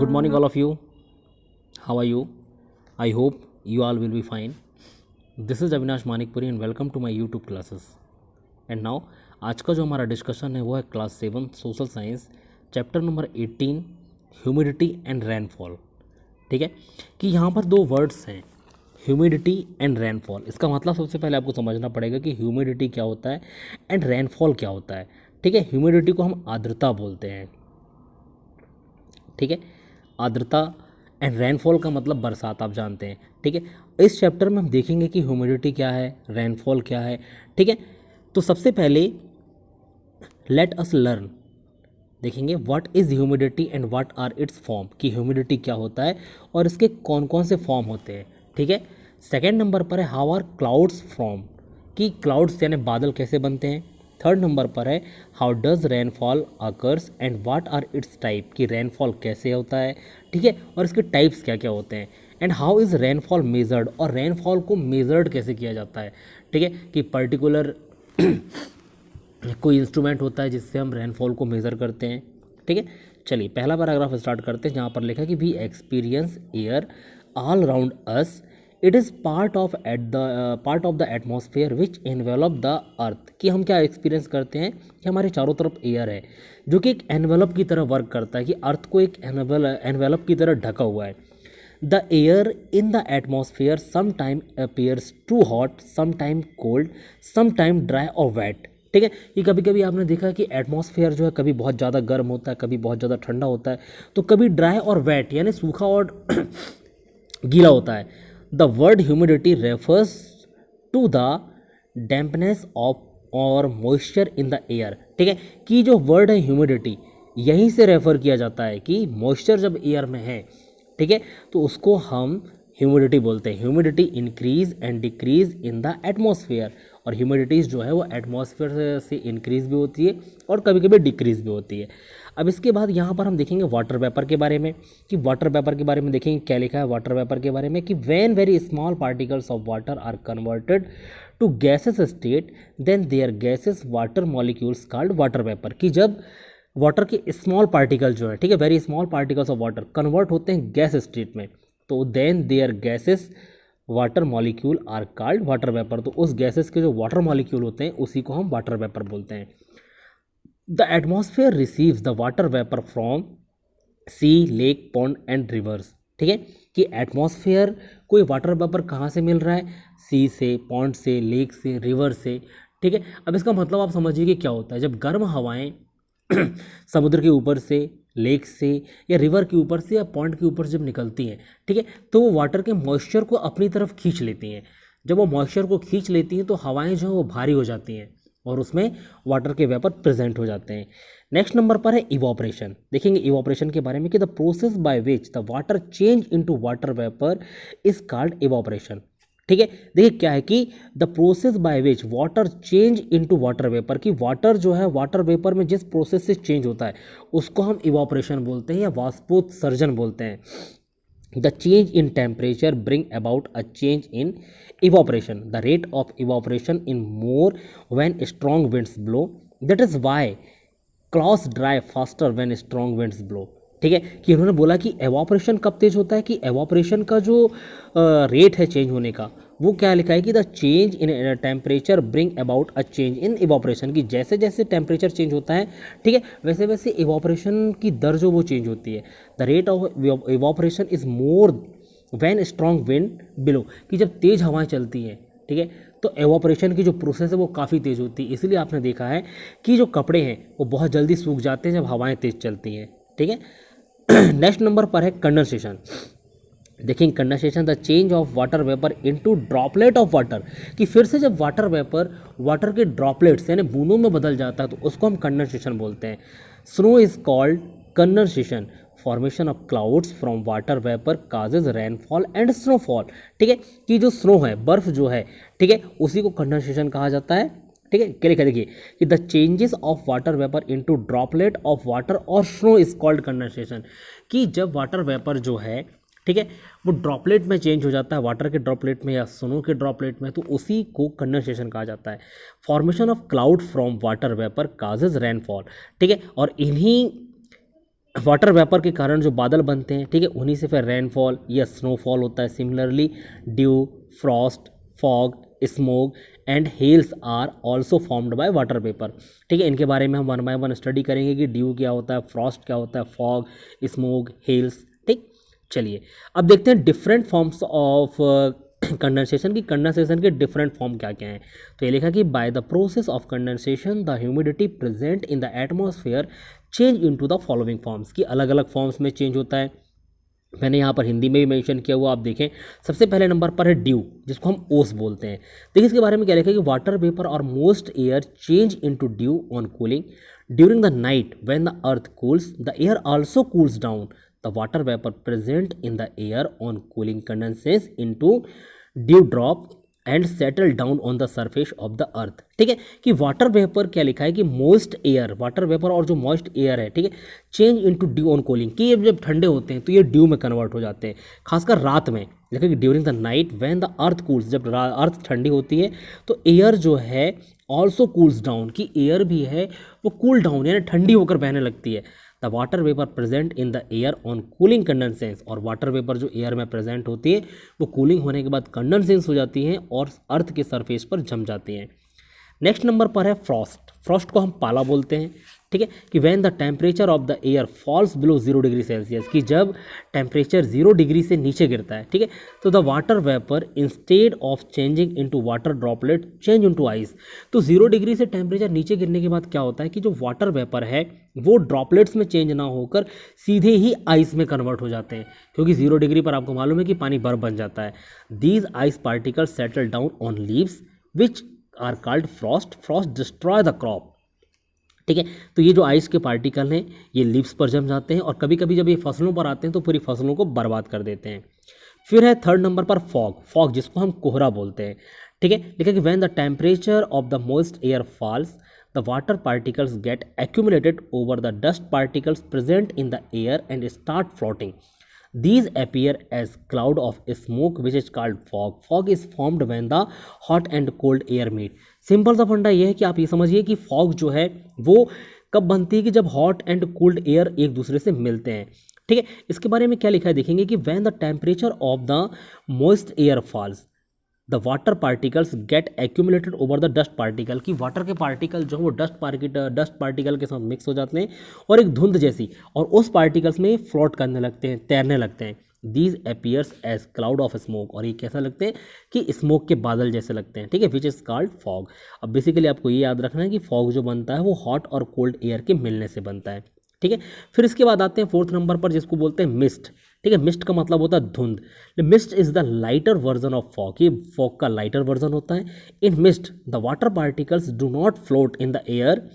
Good morning, all of you. How are you? I hope you all will be fine. This is Avinash Manikpuri and welcome to my YouTube classes. And now, आज का जो हमारा discussion है वो है class 7 social science chapter number 18 humidity and rainfall. ठीक है कि यहाँ पर दो वर्ड्स हैं, ह्यूमिडिटी एंड रेनफॉल. इसका मतलब सबसे पहले आपको समझना पड़ेगा कि ह्यूमिडिटी क्या होता है एंड रेनफॉल क्या होता है. ठीक है, ह्यूमिडिटी को हम आर्द्रता बोलते हैं. ठीक है, आर्द्रता एंड रेनफॉल का मतलब बरसात, आप जानते हैं. ठीक है, इस चैप्टर में हम देखेंगे कि ह्यूमिडिटी क्या है, रेनफॉल क्या है. ठीक है, तो सबसे पहले लेट अस लर्न, देखेंगे what is humidity and what are its form, कि ह्यूमिडिटी क्या होता है और इसके कौन कौन से फॉर्म होते हैं. ठीक है, सेकेंड नंबर पर है हाउ आर क्लाउड्स फॉर्म, कि क्लाउड्स यानी बादल कैसे बनते हैं. थर्ड नंबर पर है how does rainfall occurs and what are its type, कि रेनफॉल कैसे होता है. ठीक है, और इसके टाइप्स क्या क्या होते हैं. And how is rainfall measured, और रेनफॉल को मेजर्ड कैसे किया जाता है. ठीक है, कि पर्टिकुलर कोई इंस्ट्रूमेंट होता है जिससे हम रेनफॉल को मेज़र करते हैं. ठीक है, चलिए पहला पैराग्राफ स्टार्ट करते हैं जहाँ पर लिखा है कि we experience air all around us, it is part of the atmosphere which envelop the earth, कि हम क्या एक्सपीरियंस करते हैं कि हमारे चारों तरफ एयर है जो कि एक एनवेलप की तरह वर्क करता है, कि अर्थ को एक एनवेलप की तरह ढका हुआ है. The air in the atmosphere sometime appears to hot, sometime cold, sometime dry और वेट. ठीक है, कि कभी कभी आपने देखा कि एटमॉस्फेयर जो है कभी बहुत ज़्यादा गर्म होता है, कभी बहुत ज़्यादा ठंडा होता है, तो कभी ड्राई और वेट यानी सूखा और गीला होता है. The word humidity refers to the dampness of और मॉइस्चर इन द एयर. ठीक है, कि जो वर्ड है ह्यूमिडिटी यहीं से रेफर किया जाता है कि मॉइस्चर जब एयर में है, ठीक है, तो उसको हम ह्यूमिडिटी बोलते हैं. Humidity increase and decrease in the atmosphere, और ह्यूमिडिटीज़ जो है वो एटमॉस्फेयर से इंक्रीज भी होती है और कभी कभी डिक्रीज भी होती है. अब इसके बाद यहाँ पर हम देखेंगे वाटर वेपर के बारे में, कि वाटर वेपर के बारे में देखेंगे क्या लिखा है वाटर वेपर के बारे में, कि when very small particles of water are converted to gases state then their gases water molecules called water vapour, कि जब वाटर के स्मॉल पार्टिकल जो है, ठीक है, very small particles of water convert होते हैं गैस स्टेट में, तो then their gases water molecule are called water vapour, तो उस गैसेस के जो वाटर मॉलिक्यूल होते हैं उसी को हम वाटर वेपर बोलते हैं. The atmosphere receives the water vapour from sea, lake, pond and rivers. ठीक है, कि एटमॉस्फेयर कोई वाटर वेपर कहाँ से मिल रहा है, सी से, पॉन्ड से, लेक से, रिवर से. ठीक है, अब इसका मतलब आप समझिए कि क्या होता है जब गर्म हवाएं समुद्र के ऊपर से, लेक से या रिवर के ऊपर से या पॉन्ड के ऊपर से जब निकलती हैं, ठीक है, तो वो वाटर के मॉइस्चर को अपनी तरफ खींच लेती हैं. जब वो मॉइस्चर को खींच लेती हैं तो हवाएं जो है वो भारी हो जाती हैं और उसमें वाटर के वेपर प्रेजेंट हो जाते हैं. नेक्स्ट नंबर पर है इवोपरेशन. देखेंगे इवोपरेशन के बारे में कि the process by which the water change into water vapour is called evaporation. ठीक है, देखिए क्या है कि the process by which water change into water vapour, कि वाटर जो है वाटर वेपर में जिस प्रोसेस से चेंज होता है उसको हम इवोपरेशन बोलते हैं या वाष्पोत्सर्जन बोलते हैं. The change in temperature bring about a change in evaporation. The rate of evaporation in more when strong winds blow, that is why clothes dry faster when strong winds blow. ठीक है, कि उन्होंने बोला कि एवापोरेशन कब तेज होता है, कि एवापोरेशन का जो रेट है चेंज होने का वो क्या लिखा है कि the change in temperature bring about a change in evaporation, कि जैसे जैसे टेम्परेचर चेंज होता है, ठीक है, वैसे वैसे इवापोरेशन की दर जो वो चेंज होती है. The rate of evaporation is more when strong wind below, कि जब तेज हवाएं चलती हैं, ठीक है, तो एवापोरेशन की जो प्रोसेस है वो काफ़ी तेज़ होती है. इसलिए आपने देखा है कि जो कपड़े हैं वो बहुत जल्दी सूख जाते हैं जब हवाएं तेज़ चलती हैं. ठीक है, नेक्स्ट नंबर पर है कंडेंसेशन. देखेंगे condensation the change of water vapour into droplet of water, कि फिर से जब वाटर वेपर वाटर के ड्रॉपलेट्स यानी बूंदों में बदल जाता है तो उसको हम कंडेंसेशन बोलते हैं. Snow is called condensation. Formation of clouds from water vapour causes rainfall and snowfall. ठीक है, कि जो स्नो है, बर्फ जो है, ठीक है, उसी को कंडेंसेशन कहा जाता है. ठीक है, क्या लिखा देखिए कि the changes of water vapour into droplet of water और स्नो इज कॉल्ड कंडेंसेशन, कि जब वाटर वेपर जो है, ठीक है, वो ड्रॉपलेट में चेंज हो जाता है, वाटर के ड्रॉपलेट में या स्नो के ड्रॉपलेट में, तो उसी को कंडेंसेशन कहा जाता है. Formation of cloud from water vapour causes rainfall. ठीक है, और इन्हीं वाटर वेपर के कारण जो बादल बनते हैं, ठीक है, उन्हीं से फिर रेनफॉल या स्नोफॉल होता है। Similarly dew, frost, fog, smoke and hails are also formed by water vapour. ठीक है, इनके बारे में हम वन बाय वन स्टडी करेंगे कि ड्यू क्या होता है, फ्रॉस्ट क्या होता है, फॉग, स्मोक, हेल्स। ठीक, चलिए अब देखते हैं डिफरेंट फॉर्म्स ऑफ कंडेंसेशन की कंडेंसेशन के डिफरेंट फॉर्म क्या क्या हैं। तो ये लिखा कि by the process of condensation the humidity present in the atmosphere change into the following forms, की अलग अलग फॉर्म्स में चेंज होता है। मैंने यहाँ पर हिंदी में भी मेंशन किया हुआ, आप देखें। सबसे पहले नंबर पर है ड्यू, जिसको हम ओस बोलते हैं। देखिए इसके बारे में क्या लिखा है कि वाटर वेपर और most air change into due on cooling during the night when the earth cools the air also cools down the water vapour present in the air on cooling condenses into dew drop and settle down on the surface of the अर्थ। ठीक है, कि water vapour क्या लिखा है कि most air, water vapour और जो moist air है, ठीक है, change into due on cooling, कि ये जब ठंडे होते हैं तो ये ड्यू में कन्वर्ट हो जाते हैं, खासकर रात में। लिखा कि during the night when the earth cools, जब अर्थ ठंडी होती है तो एयर जो है ऑल्सो कूल्स डाउन, कि एयर भी है वो कूल डाउन यानी ठंडी होकर बहने लगती है। The water vapour present in the air on cooling condenses, और वाटर वेपर जो एयर में प्रेजेंट होती है वो कूलिंग होने के बाद कंडेंसेंस हो जाती हैं और अर्थ के सरफेस पर जम जाती हैं। नेक्स्ट नंबर पर है फ्रॉस्ट। फ्रॉस्ट को हम पाला बोलते हैं। ठीक है, कि when the temperature of the air falls below 0 degree Celsius, कि जब टेम्परेचर 0 डिग्री से नीचे गिरता है, ठीक है, तो the water vapour instead of changing into water droplet change into ice. तो 0 डिग्री से टेम्परेचर नीचे गिरने के बाद क्या होता है कि जो वाटर वेपर है वो ड्रॉपलेट्स में चेंज ना होकर सीधे ही आइस में कन्वर्ट हो जाते हैं, क्योंकि 0 डिग्री पर आपको मालूम है कि पानी बर्फ बन जाता है। These ice particles settle down on leaves which are called frost. Frost destroy the crop. ठीक है, तो ये जो आइस के पार्टिकल हैं ये लीव्स पर जम जाते हैं और कभी कभी जब ये फसलों पर आते हैं तो पूरी फसलों को बर्बाद कर देते हैं। फिर है थर्ड नंबर पर फॉग। फॉग जिसको हम कोहरा बोलते हैं। ठीक है, लिखा कि when the temperature of the moist air falls the water particles get accumulated over the dust particles present in the air and start floating. These appear as cloud of smoke which is called fog. Fog is formed when the hot and cold air meet. Simple सा फंडा ये है कि आप ये समझिए कि fog जो है वो कब बनती है कि जब हॉट एंड कोल्ड एयर एक दूसरे से मिलते हैं। ठीक है, इसके बारे में क्या लिखा है देखेंगे कि when the temperature of the moist air falls the water particles get accumulated over the dust particle, की वाटर के पार्टिकल जो वो डस्ट पार्टिकल के साथ मिक्स हो जाते हैं और एक धुंध जैसी, और उस पार्टिकल्स में फ्लोट करने लगते हैं, तैरने लगते हैं। These appears as cloud of smoke, और ये कैसा लगते हैं कि स्मोक के बादल जैसे लगते हैं। ठीक है, विच इज़ कॉल्ड फॉग। अब बेसिकली आपको ये याद रखना है कि फॉग जो बनता है वो हॉट और कोल्ड एयर के मिलने से बनता है। ठीक है, फिर इसके बाद आते हैं फोर्थ नंबर पर जिसको बोलते हैं मिस्ट। ठीक है, मिस्ट का मतलब होता है धुंध। Mist is the lighter version of fog, ये फॉग का लाइटर वर्जन होता है। In mist the water particles do not float in the air,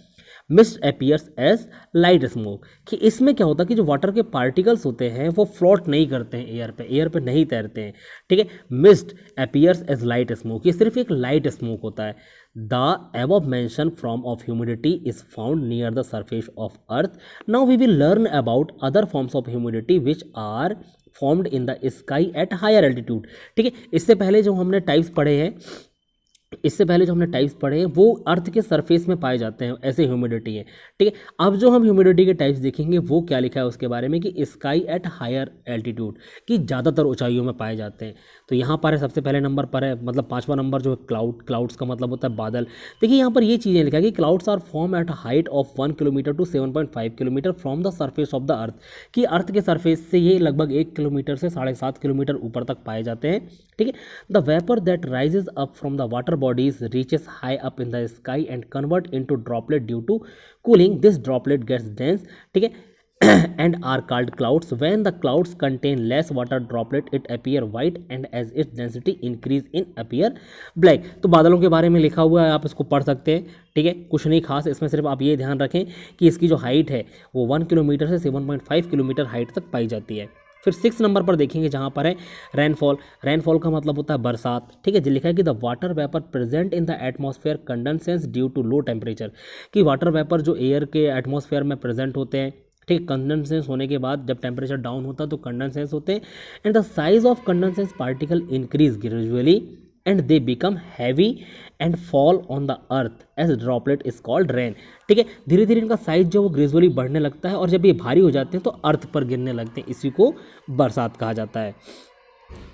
mist appears as light smoke, कि इसमें क्या होता है कि जो वाटर के पार्टिकल्स होते हैं वो फ्लोट नहीं करते हैं एयर पे नहीं तैरते हैं। ठीक है, mist appears as light smoke, ये सिर्फ एक लाइट स्मोक होता है। The above mentioned form of humidity is found near the surface of earth. Now we will learn about other forms of humidity which are formed in the sky at higher altitude. ठीक है, इससे पहले जो हमने types पढ़े हैं वो अर्थ के सरफेस में पाए जाते हैं, ऐसे ह्यूमिडिटी है। ठीक है, अब जो हम ह्यूमिडिटी के टाइप्स देखेंगे वो क्या लिखा है उसके बारे में कि स्काई एट हायर एल्टीट्यूड, कि ज़्यादातर ऊंचाइयों में पाए जाते हैं। तो यहाँ पर है सबसे पहले नंबर पर है, मतलब पांचवा नंबर जो है क्लाउड्स का मतलब होता है बादल। देखिए यहाँ पर ये चीज़ें लिखा है कि clouds are form at height of 1 kilometre to 7.5 kilometre from the surface of the earth, कि अर्थ के सरफेस से ये लगभग 1 किलोमीटर से 7.5 किलोमीटर ऊपर तक पाए जाते हैं। ठीक है, the vapour that rises up from the water bodies reaches high up in the sky and convert into droplet due to cooling. This droplet gets dense, ठीक है, and are called clouds. When the clouds contain less water droplet, it appear white, and as its density increase in appear black. तो बादलों के बारे में लिखा हुआ है, आप इसको पढ़ सकते हैं। ठीक है, कुछ नहीं खास इसमें, सिर्फ आप ये ध्यान रखें कि इसकी जो हाइट है वो 1 किलोमीटर से 7.5 किलोमीटर हाइट तक पाई जाती है। फिर 6 नंबर पर देखेंगे जहाँ पर है रेनफॉल। रेनफॉल का मतलब होता है बरसात। ठीक है, जो लिखा है कि the water vapour present in the atmosphere condenses due to low temperature, कि वाटर वेपर जो एयर के एटमॉस्फेयर में प्रेजेंट होते हैं, ठीक है, कंडेंसेंस होने के बाद जब टेम्परेचर डाउन होता है तो कंडेंसेंस होते हैं, and the size of condenses particle increase gradually and they become heavy and fall on the earth as droplet is called rain. ठीक है, धीरे धीरे इनका साइज जो वो ग्रेजुअली बढ़ने लगता है और जब ये भारी हो जाते हैं तो अर्थ पर गिरने लगते हैं, इसी को बरसात कहा जाता है।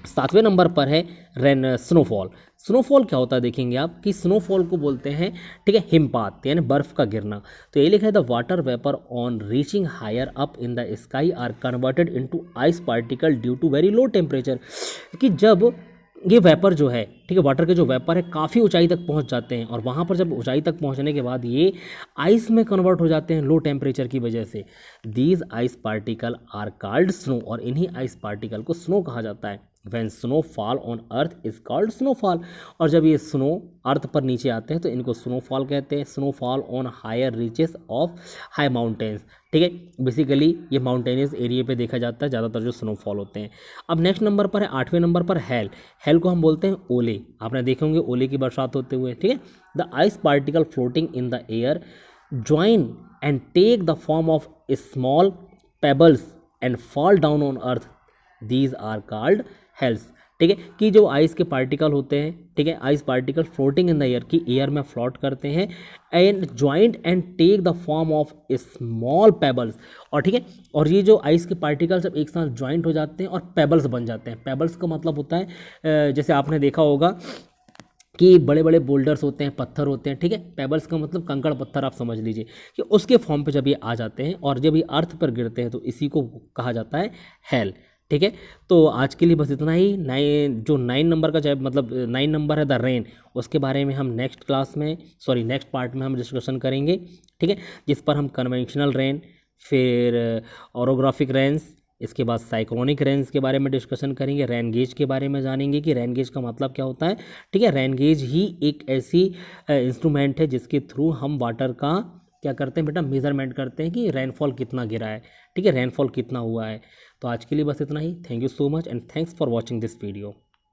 7वें नंबर पर है रेन स्नोफॉल। स्नोफॉल क्या होता है देखेंगे आप कि स्नोफॉल को बोलते हैं, ठीक है, हिमपात यानी बर्फ का गिरना। तो ये लिखा है the water vapour on reaching higher up in the sky are converted into ice particle due to very low temperature. कि जब ये वेपर जो है, ठीक है, वाटर के जो वेपर है काफ़ी ऊंचाई तक पहुंच जाते हैं और वहाँ पर जब ऊंचाई तक पहुंचने के बाद ये आइस में कन्वर्ट हो जाते हैं लो टेम्परेचर की वजह से। These ice particle are called snow, और इन्हीं आइस पार्टिकल को स्नो कहा जाता है। When snow fall on earth is called snowfall, और जब ये स्नो अर्थ पर नीचे आते हैं तो इनको स्नोफॉल कहते हैं। Snowfall on higher reaches of high mountains, ठीक है, बेसिकली ये माउंटेनियस एरिया पे देखा जाता है ज़्यादातर जो स्नोफॉल होते हैं। अब नेक्स्ट नंबर पर है 8वें नंबर पर हेल। हेल को हम बोलते हैं ओले, आपने देखे होंगे ओले की बरसात होते हुए, ठीक है। The ice particle floating in the air join and take the form of small pebbles and fall down on earth, these are called hails. ठीक है, कि जो आइस के पार्टिकल होते हैं, ठीक है, ice particle floating in the air, की एयर में फ्लोट करते हैं and joint and take the form of small pebbles, और ठीक है, और ये जो आइस के पार्टिकल जब एक साथ ज्वाइंट हो जाते हैं और पेबल्स बन जाते हैं। पेबल्स का मतलब होता है जैसे आपने देखा होगा कि बड़े बड़े बोल्डर्स होते हैं, पत्थर होते हैं, ठीक है, पेबल्स का मतलब कंकड़ पत्थर आप समझ लीजिए, कि उसके फॉर्म पे जब ये आ जाते हैं और जब ये अर्थ पर गिरते हैं तो इसी को कहा जाता है हेल। ठीक है, तो आज के लिए बस इतना ही। 9 नंबर का मतलब 9 नंबर है द रेन, उसके बारे में हम नेक्स्ट क्लास में, सॉरी नेक्स्ट पार्ट में हम डिस्कशन करेंगे, ठीक है, जिस पर हम कन्वेंशनल रेन, फिर ऑरोग्राफिक रेन्स, इसके बाद साइक्लोनिक रेंज के बारे में डिस्कशन करेंगे। रेन गेज के बारे में जानेंगे कि रेन गेज का मतलब क्या होता है। ठीक है, रेन गेज ही एक ऐसी इंस्ट्रूमेंट है जिसके थ्रू हम वाटर का क्या करते हैं बेटा, मेजरमेंट करते हैं कि रेनफॉल कितना गिरा है, ठीक है, रेनफॉल कितना हुआ है। तो आज के लिए बस इतना ही। Thank you so much and thanks for watching this video.